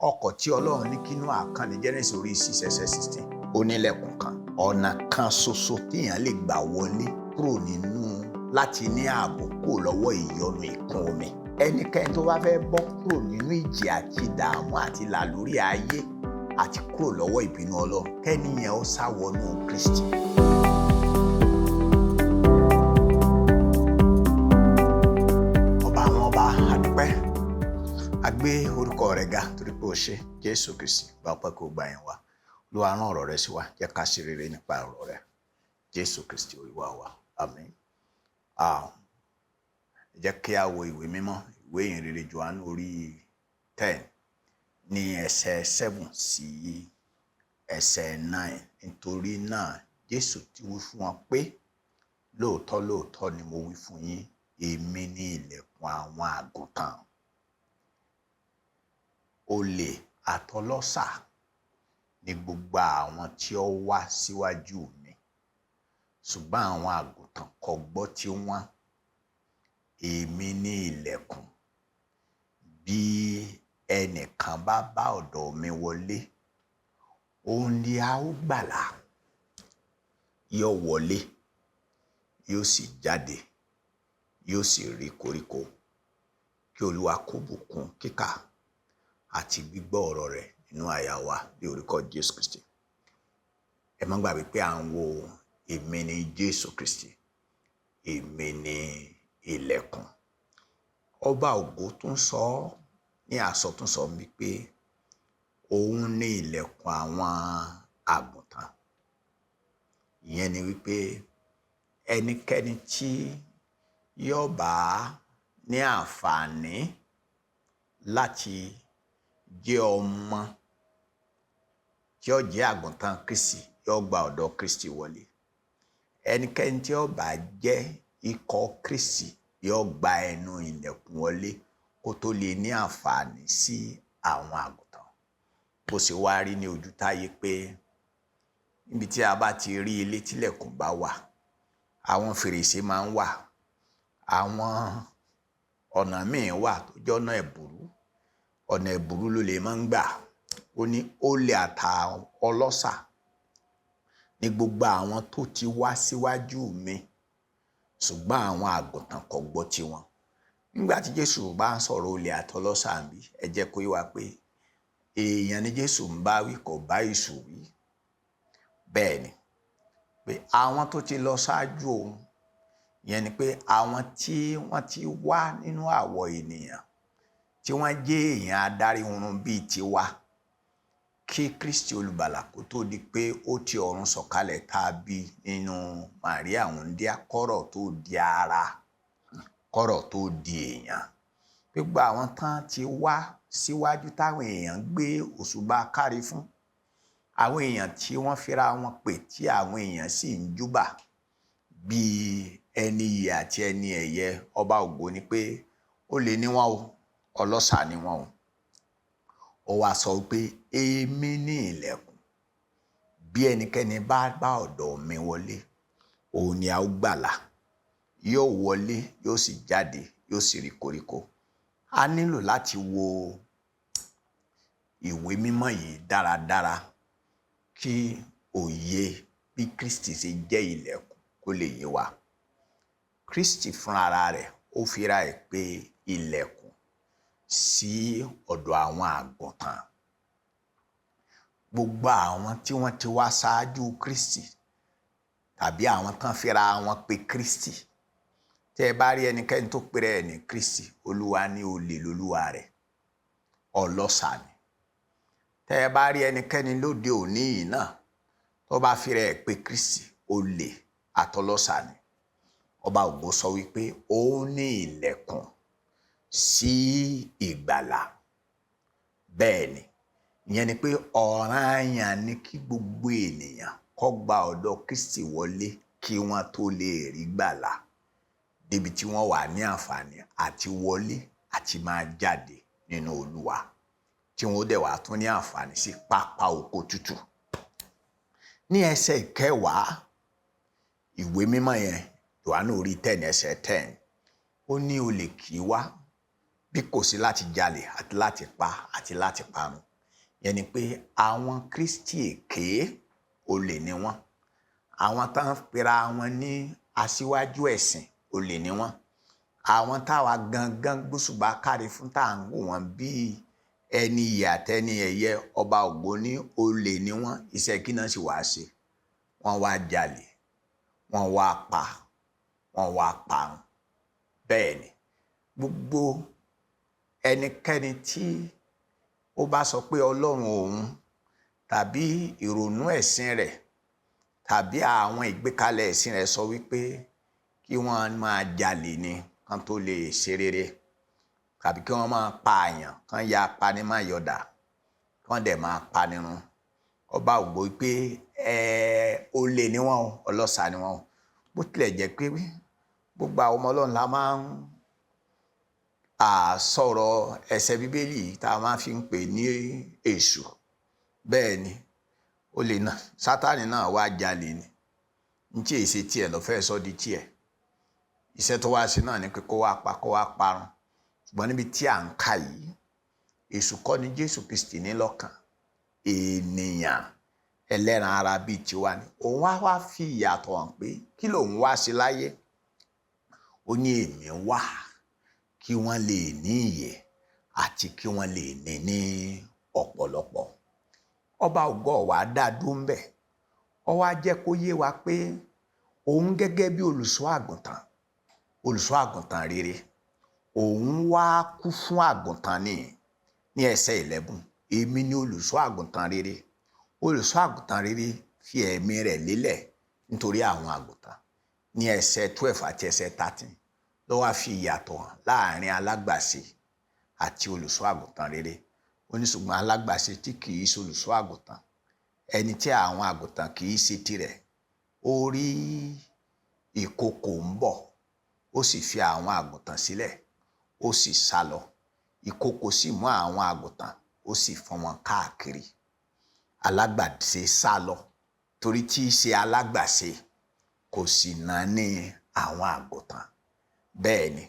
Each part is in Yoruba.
ọkọ̀ tí Ọlọ́run ní kí Nóà kàn ní Genesis orí 6 ẹsẹ̀ 16 ó nílẹ̀kùn kan, ọ̀nà kan ṣoṣo téèyàn lè gbà wọlé kúrò nínú láti ní ààbò kúrò lọ́wọ́ ìyọnu ìkún omi. Ẹnikẹ́ni tó bá fẹ́ bọ́ kúrò nínú ìjì àti ìdààmú àti làlórí ayé àti kúrò lọ́wọ́ ìbínú Ọlọ́run, kẹ́niyẹn ó sá wọnú Kristi. Ọba àwọn ọba, a dúpẹ́, a gbé orúkọ rẹ̀ ga torí pé o ṣe Jésù Kristi, bá ọpẹ́ kó gbà yẹn wá. Olúwa rán ọ̀rọ̀ rẹ̀ sí wa, jẹ́ ká ṣe rere nípa ọ̀rọ̀ rẹ̀. Jésù Kristi Olúwa wa, àmín. Jẹ́ kí a wo ìwé mímọ́, ìwé ìhìnrere Jòhánù orí 10 ní ẹsẹ̀ 7 sí ẹsẹ̀ 9. Nítorí náà Jésù ti wí fún wọn pé, lóòótọ́ lóòótọ́ ni mo wí fún yín, èmi ni ilẹ̀kùn àwọn àgùntàn. Olè àtọlọ́ṣà ni gbogbo àwọn tí ó wá síwájú mi, ṣùgbọ́n àwọn àgùntàn kò gbọ́ tí wọ́n. Èmi ní ilẹ̀kùn. Bí ẹnìkan bá bá ọ̀dọ̀ mi wọlé, òun ni a ó gbàlà. Yóò wọlé, yóò sì jáde, yóò sì rí koríko. Kí Olúwa kó bùkún kíkà àti gbígbọ́ ọ̀rọ̀ rẹ̀ nínú àyà wa ní orúkọ Jésù Kristi. Ẹ má gbàgbé pé à ń wo èmi ni Jésù Kristi, èmi ni ilẹ̀kùn. Ọba ògo tún sọ ní àsọtúnsọ mi pé òun ní ilẹ̀kùn àwọn àgùntàn. Ìyẹn ni wípé ẹnikẹ́ni tí yóò bá ní àǹfààní láti jẹ́ ọmọ tí ó jẹ́ àgùntàn Kristi yóò gba ọ̀dọ̀ Kristi wọlé. Ẹnikẹ́ni tí ó bá jẹ́ ikọ̀ Kristi yóò gba ẹnu ilẹ̀kùn wọlé kó tó lè ní àǹfààní sí àwọn àgùntàn. Bó ṣe wá rí ní ojú táyé pé níbi tí a bá ti rí ilé tílẹ̀kùn bá wà, àwọn fèrèsé máa ń wà, àwọn ọ̀nà míì wà tó jẹ́ ọ̀nà ẹ̀bùrú. Ọ̀nà ẹ̀bùrú ló lè máa ń gbà. Ó ní olè àtọlọ́ṣà ní gbogbo àwọn tó ti wá síwájú mi, ṣùgbọ́n àwọn àgùntàn kò gbọ́ tiwọn. Nígbà tí Jésù bá ń sọ̀rọ̀ olè àtọlọ́ṣà ń bí, ẹ jẹ́ kó yé wa pé èèyàn ni Jésù ń bá wí, kò bá èṣù wí. Bẹ́ẹ̀ ni pé àwọn tó ti lọ ṣáájú òun, ìyẹn ni pé àwọn tí wọ́n ti wá nínú àwọ̀ ènìyàn, tí wọ́n jẹ́ èèyàn adarí oorun bíi tiwa, kí Kristi olùgbàlà kó tó di pé ó ti ọ̀run sọ̀kalẹ̀ tàbí nínú Màríà wúńdíá kọ́rọ̀ tó di ara, kọ́rọ̀ tó di èèyàn. Gbogbo àwọn tán ti wá síwájú táwọn èèyàn gbé òṣùbà kárí fún, àwọn èèyàn tí wọ́n fira wọn pè tí àwọn èèyàn sì ń júbà bíi ẹni iyì àti ẹni ẹ̀yẹ. Ọba ògo ni pé olè ni wọ́n o, ọlọ́ṣà ni wọ́n o. Ó wá sọ pé èmi ní ilẹ̀kùn. Bí ẹnikẹ́ni bá bá ọ̀dọ̀ mi wọlé, òun ni a ó gbàlà. Yóò wọlé, yóò sì jáde, yóò sì rí koríko. A nílò láti wo ìwé mímọ́ yìí dáradára kí òye bí Kristi ṣe jẹ́ ilẹ̀kùn kó lè yé wa. Kristi fúnra rẹ̀ ó fira ẹ̀ pé ilẹ̀kùn sí ọ̀dọ̀ àwọn àgùntàn. Gbogbo àwọn tí wọ́n ti wá ṣáájú Kristi tàbí àwọn tán fira wọn pé Kristi, tẹ́ ẹ bá rí ẹnikẹ́ni tó pèrè ẹ̀ ní Kristi, Olúwa ní olè lolúwa rẹ̀, ọlọ́ṣà ni. Tẹ́ ẹ bá rí ẹnikẹ́ni lóde òní yìí náà tó bá fira ẹ̀ pé Kristi, olè àtọlọ́ṣà ni. Ọba ògo sọ wípé ó ní ilẹ̀kùn sí ìgbàlà. Bẹ́ẹ̀ ni, ìyẹn ni pé ọ̀ranyàn ni kí gbogbo ènìyàn kó gba ọ̀dọ̀ Kristi wọlé kí wọ́n tó lè rí gbàlà, débi tí wọ́n wà ní àǹfààní àti wọlé àti máa jáde nínú Olúwa, tí wọ́n dẹ̀ wá tún ní àǹfààní sí pápá oko tútù. Ní ẹsẹ̀ 10 ìwé mímọ́ yẹn, Jòhánù orí 10 ẹsẹ̀ 10, ó ní olè kì í wá bí kò sí láti jalè àti láti pa àti láti parun. yẹn ni pé àwọn Kristi èké olè ni wọ́n, àwọn tá ń pera wọn ní aṣíwájú ẹ̀sìn olè ni wọ́n, àwọn táwa gangan gbóṣùbà káre fún tá à ń wò wọ́n bíi ẹni iyì àtẹni ẹ̀yẹ ọba Ògbóní olè ni wọ́n. Iṣẹ́ kí náà sì wá ṣe? Wọ́n wá jalè, wọ́n wá pa, wọ́n wá parun. Bẹ́ẹ̀ ni gbogbo ẹnikẹ́ni tí ó bá sọ pé Ọlọ́run òun tàbí ìrònú ẹ̀sìn rẹ̀ tàbí àwọn ìgbékalẹ̀ ẹ̀sìn rẹ̀ sọ wípé kí wọ́n máa jalè ni kán tó lè ṣe rere, tàbí kí wọ́n máa pa àyàn kán ya apanimọ̀yọ̀dà kán dẹ̀ máa panirun, ọba Ògbó pé olè ni wọ́n o, ọlọ́ṣà ni wọ́n o. Bó tilẹ̀ jẹ́ pé gbogbo àwọn ọmọ Ọlọ́run la máa ń sọ̀rọ̀ ẹsẹ̀ Bíbélì tá a máa fi ń pè ní èṣù. Bẹ́ẹ̀ ni olè náà, Sátánì náà wá jalè ni, ní tí èsì tiẹ̀ lọ fẹ́ sọ di tiẹ̀. Iṣẹ́ tó wá sí náà ni pé kó wá pa, kó wá parun. Ṣùgbọ́n níbi tí à ń kà yìí, èṣù kọ́ ni Jésù Kristi ní lọ́kàn, ènìyàn ẹlẹ́ran ara bíi tiwa ni. Òun wá fi ìyàtọ̀ hàn pé kí lòun wá sí láyé. Ó ní èmi wá kí wọ́n lè ní ìyè àti kí wọ́n lè ní ọ̀pọ̀lọpọ̀. Ọba Ògo wá dá dúró ń bẹ̀. Ó wá jẹ́ kó yé wa pé òun gẹ́gẹ́ bí olùṣọ́ àgùntàn rere, òun wá kú fún àgùntàn ní ẹsẹ̀ 11. Èmi ni olùṣọ́ àgùntàn rere. Olùṣọ́ àgùntàn rere fi ẹ̀mí rẹ̀ lélẹ̀ nítorí àwọn àgùntàn. Ní ẹsẹ̀ 12 àti ẹsẹ̀ 13 ló wá fi ìyàtọ̀ hàn láàrin alágbàṣe àti olùṣọ́ àgùntàn rere. Ó ní ṣùgbọ́n alágbàṣe tí kì í ṣe olùṣọ́ àgùntàn, ẹni tí àwọn àgùntàn kì í ṣe tirẹ̀, ó rí ìkookò ń bọ̀, ó sì fi àwọn àgùntàn sílẹ̀, ó sì sá lọ. Ìkookò sì mú àwọn àgùntàn, ó sì fọ́n wọn káàkiri. Alágbàṣe sá lọ torí tí í ṣe alágbàṣe kò sì náání àwọn àgùntàn. Bẹ́ẹ̀ ni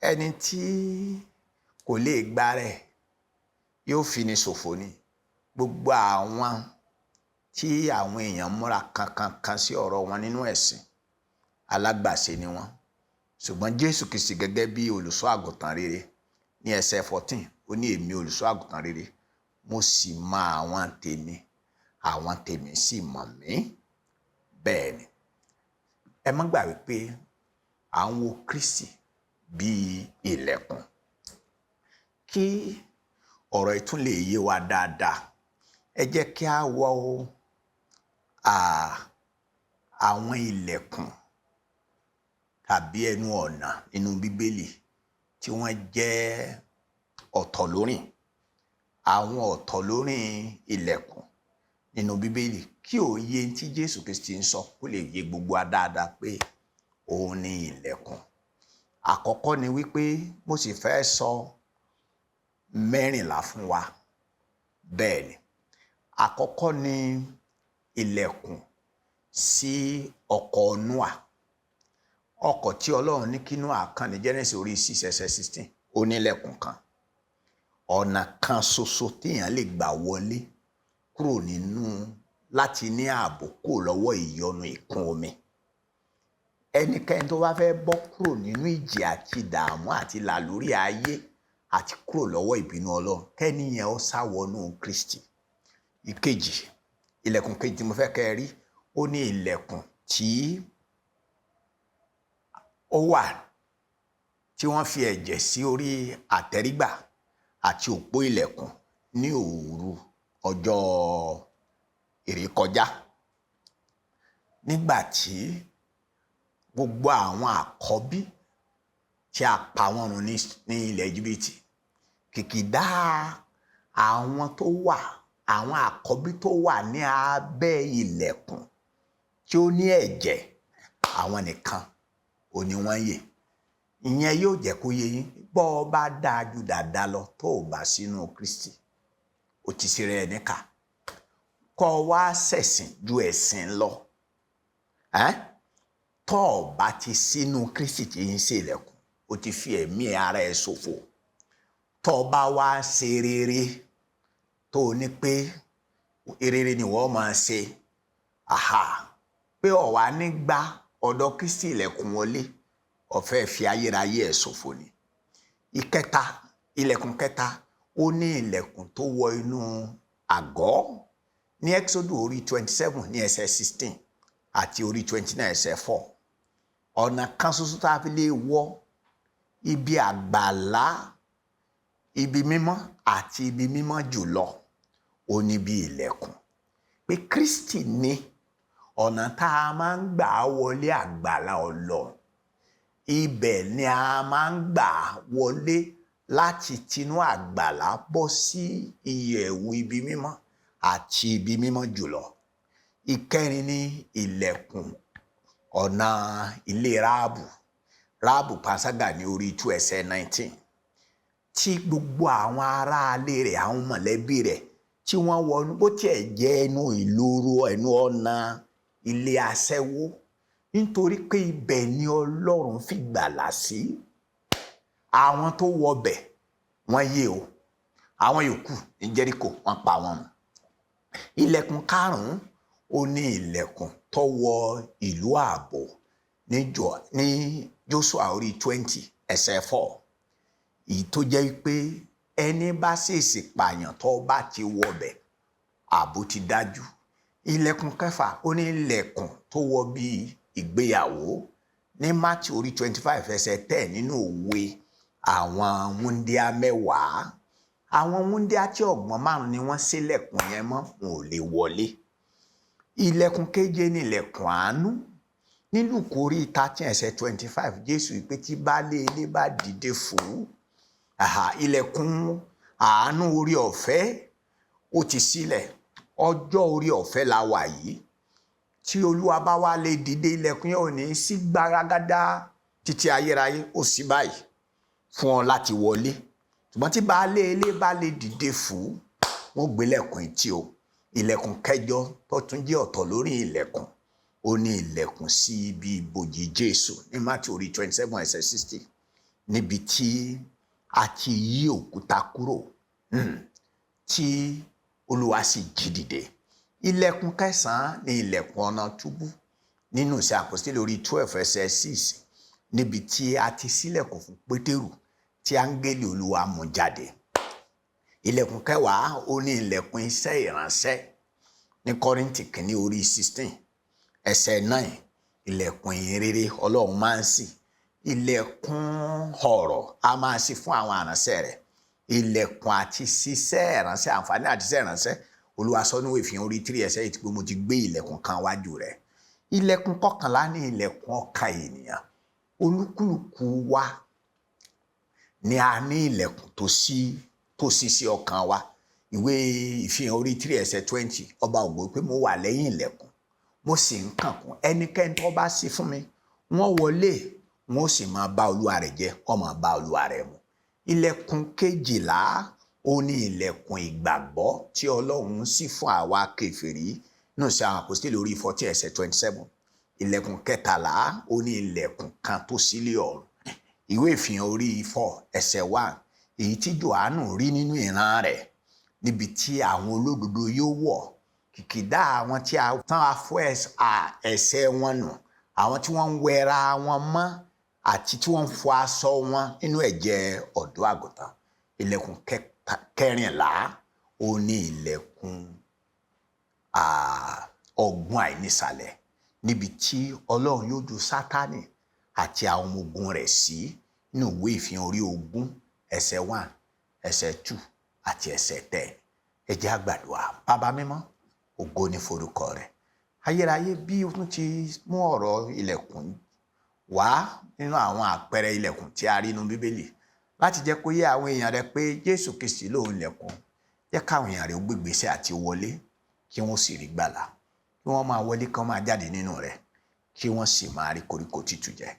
ẹni tí kò lè gbà rẹ̀ yóò fi ni ṣòfò ni. Gbogbo àwọn tí àwọn èèyàn múra kankan sí ọ̀rọ̀ wọn nínú ẹ̀sìn, alágbàṣe ni wọ́n. Ṣùgbọ́n Jésù Kristi gẹ́gẹ́ bí olùṣọ́ àgùntàn rere, ní ẹsẹ̀ 14 ó ní èmi olùṣọ́ àgùntàn rere, mo sì mọ àwọn tèmi sì mọ̀ mí. Bẹ́ẹ̀ ni ẹ má gbàgbé pé à ń wo Kristi bíi ilẹ̀kùn. Kí ọ̀rọ̀ yìí tún lè yé wa dáadáa, ẹ jẹ́ kí a wo àwọn ilẹ̀kùn tàbí ẹnu ọ̀nà nínú Bíbélì tí wọ́n jẹ́ ọ̀tọ̀lórìn. Àwọn ọ̀tọ̀lórìn ilẹ̀kùn nínú Bíbélì, kí òye tí Jésù Kristi ń sọ kó lè yé gbogbo wa dáadáa pé òun ni ilẹ̀kùn. Àkọ́kọ́ ni wípé mo sì fẹ́ sọ 14 fún wa. Bẹ́ẹ̀ ni àkọ́kọ́ ni ilẹ̀kùn sí ọkọ̀ Nóà. Ọkọ̀ tí Ọlọ́run ní kí Nóà kàn ní Genesis orí 6 ẹsẹ̀ 16, ó ní ilẹ̀kùn kan. Ọ̀nà kan ṣoṣo téèyàn lè gbà wọlé kúrò láti ní ààbò kúrò lọ́wọ́ ìyọnu ìkún omi. Ẹnikẹ́ni tó bá fẹ́ bọ́ kúrò nínú ìjì àti ìdààmú àti làlórí ayé àti kúrò lọ́wọ́ ìbínú Ọlọ́run, kẹ́niyẹn ó sá wọnú Kristi. Ìkejì, ilẹ̀kùn kejì tí mo fẹ́ kẹ́ ẹ rí, ó ní ilẹ̀kùn tí ó wà tí wọ́n fi ẹ̀jẹ̀ sí orí àtẹ́rígbà àti òpó ilẹ̀kùn ní òru ọjọ́ ìrékọjá, nígbà tí gbogbo àwọn àkọ́bí tí a pa wọ́n run ní ilẹ̀ Íjíbítì, kìkìdá àwọn àkọ́bí tó wà ní abẹ́ ilẹ̀kùn tí ó ní ẹ̀jẹ̀, àwọn nìkan ò ní wọ́n yè. Ìyẹn yóò jẹ́ kó yé yín, bọ́ ọ bá dáa ju dáadáa lọ tó o bá sínú Kristi, ó ti ṣe rẹ̀ níkà. Kọ́ wá ṣẹ̀sìn ju ẹ̀sìn lọ, tó o bá ti sínú Kristi tí ń ṣe ilẹ̀kùn, ó ti fi ẹ̀mí ara ẹ̀ ṣòfò. Tó o bá wá ṣe rere, tó tó ní pé rere ni wọ́n máa ṣe pé ọ̀wá nígbà ọ̀dọ̀ Kristi ilẹ̀kùn wọlé ọ̀fẹ́ fi ayérayé ẹ̀ ṣòfò ni. Ìkẹta, ilẹ̀kùn kẹta, ó ní ilẹ̀kùn tó wọ inú àgọ́ ní Exodus orí 27 ní ẹsẹ̀ 16 àti orí 29 ẹsẹ̀ 4. Ọ̀nà kan ṣoṣo tá a fi lè wọ ibi àgbàlá, ibi mímọ́ àti ibi mímọ́ jùlọ ó ní bí ilẹ̀kùn. Pé Kristi ní ọ̀nà tá a máa ń gbà wọlé àgbàlá Ọlọ́run. Ibẹ̀ ni a máa ń gbà wọlé láti tinú àgbàlá bọ́ sí ìyẹ̀wù ibi mímọ́ àti ibi mímọ́ jùlọ. Ìkẹrin ní ilẹ̀kùn ọ̀nà ilé Ráhábù panṣágà ní orí 2 ẹsẹ̀ 19. Tí gbogbo àwọn aráalé rẹ̀, àwọn mọ̀lẹ́bí rẹ̀ tí wọ́n wọnú, bó tiẹ̀ jẹ́ ẹnu ìloro, ẹnu ọ̀nà ilé aṣẹ́wó, nítorí pé ibẹ̀ ni Ọlọ́run fi gbàlà sí. Àwọn tó wọbẹ̀ wọ́n yè o, àwọn yòókù ní Jẹ́ríkò wọ́n pa wọ́n. Ilẹ̀kùn karùn-ún ó ní ilẹ̀kùn tó wọ ìlú ààbò ní Jóṣúà orí 20 ẹsẹ̀ 4. Èyí tó jẹ́ pé ẹni bá ṣèṣì pààyàn tó bá ti wọbẹ̀ ààbò ti dájú. Ilẹ̀kùn kẹfà ó ní ilẹ̀kùn tó wọ bí ìgbéyàwó ní Mátíù orí 25 ẹsẹ̀ 10 nínú òwe àwọn wúńdíá 10. Àwọn wúńdíá tí ọ̀gbọ̀n 5 ni wọ́n ṣílẹ̀kùn yẹn mọ́, wọn ò lè wọlé. Ilẹ̀kùn keje ní ilẹ̀kùn àánú ní Lúùkù orí 13 ẹsẹ̀ 25. Jésù wí pé tí baálé ilé bá dìde fún ilẹ̀kùn àánú orí ọ̀fẹ́ ó ti sílẹ̀. Ọjọ́ orí ọ̀fẹ́ la wà yìí. Tí Olúwa bá wá lè dìde, ilẹ̀kùn yẹn ò ní sí gbárágádá títí ayérayé, ó sì báyìí fún ọ láti wọlé. Ṣùgbọ́n tí baálé ilé bá lè dìde fún, wọ́n gbé ilẹ̀kùn etí o. Ilẹ̀kùn kẹjọ tó tún jẹ́ ọ̀tọ̀ lórí ilẹ̀kùn ó ní ilẹ̀kùn sí ibi ibojì Jésù ní Mátíù orí 27 ẹsẹ̀ 60, níbi tí a ti yí òkúta kúrò tí Olúwa sì jí dìde. Ilẹ̀kùn kẹsàn-án ní ilẹ̀kùn ọ̀nà túbú nínú Iṣẹ́ Àpọ́stélì orí 12 ẹsẹ̀ 6, níbi tí a ti ṣílẹ̀kùn fún Pétérù tí áńgẹ́lì Olúwa mú jáde. Ilẹ̀kùn kẹwàá ó ní ilẹ̀kùn iṣẹ́ ìránṣẹ́ ní Kọ́ríńtì kìíní orí 16 ẹsẹ̀ 9. Ilẹ̀kùn ìhìnrere Ọlọ́run máa ń ṣí. Ilẹ̀kùn ọ̀rọ̀ a máa ṣí fún àwọn ìránṣẹ́ rẹ̀. Ilẹ̀kùn àti ṣiṣẹ́ ìránṣẹ́, àǹfààní àti ṣiṣẹ́ ìránṣẹ́, Olúwa sọ nínú Ìfihàn orí 3 ẹsẹ̀ 8 pé mo ti gbé ilẹ̀kùn kan wájú rẹ̀. Ilẹ̀kùn kọkànlá ní ilẹ̀kùn ọkàn ènìyàn. Olúkúlùkù wa ni a ní ilẹ̀kùn tó ṣí sí ọkàn wa. Ìwé Ìfihàn orí 3 ẹsẹ̀ 20, ọba ògo pé mo wà lẹ́yìn ilẹ̀kùn, mo sì ń kànkùn. Ẹnikẹ́ni tó bá ṣí fún mi, wọ́n wọlé, wọ́n sì máa bá olúwa rẹ̀ jẹ, wọ́n máa bá olúwa rẹ̀ mu. Ilẹ̀kùn kejìlá ó ní ilẹ̀kùn ìgbàgbọ́ tí Ọlọ́run ṣí fún àwa kèfèrí nínú Iṣẹ́ àwọn Àpọ́stélì orí 14 ẹsẹ̀ 27. Ilẹ̀kùn kẹtàlá ó ní ilẹ̀kùn kan tó sílé ọ̀run. Ìwé Ìfihàn orí 4 ẹsẹ̀ 1, èyí tí Jòhánù rí nínú ìran rẹ̀, níbi tí àwọn olódodo yóò wọ̀, kìkìdá àwọn tí a tán afọ ẹ̀ṣẹ̀ wọn nù, àwọn tí wọ́n ń wẹra wọn mọ́ àti tí wọ́n ń fọ aṣọ wọn nínú ẹ̀jẹ̀ ọ̀dọ́ àgùntàn. Ilẹ̀kùn kẹrìnlá ó ní ilẹ̀kùn ọ̀gbun àìnísàlẹ̀, níbi tí Ọlọ́run yóò ju Sátánì àti àwọn ọmọ ogun rẹ̀ sí nínú ìwé Ìfihàn orí 20 ẹsẹ̀ 1 ẹsẹ̀ 2 àti ẹsẹ̀ 10. Ẹ jẹ́ á gbàdúrà. Bàbá mímọ́, ògo ni forúkọ rẹ̀. Ayérayé, bí o tún ti mú ọ̀rọ̀ ilẹ̀kùn wá nínú àwọn àpẹẹrẹ ilẹ̀kùn tí a rí nínú Bíbélì láti jẹ́ kó yé àwọn èèyàn rẹ̀ pé Jésù Kristi lòun ilẹ̀kùn, jẹ́ káwọn èèyàn rẹ̀ ó gbégbèsè àti wọlé kí wọ́n sì rí gbàlà, kí wọ́n máa wọlé kí wọ́n máa jáde nínú rẹ̀, kí wọ́n sì máa rí koríko tútù jẹ.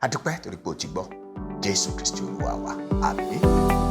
A dúpẹ́ torí pé o ti gbọ́. Jésù Kristi Olúwa wa. Àmín.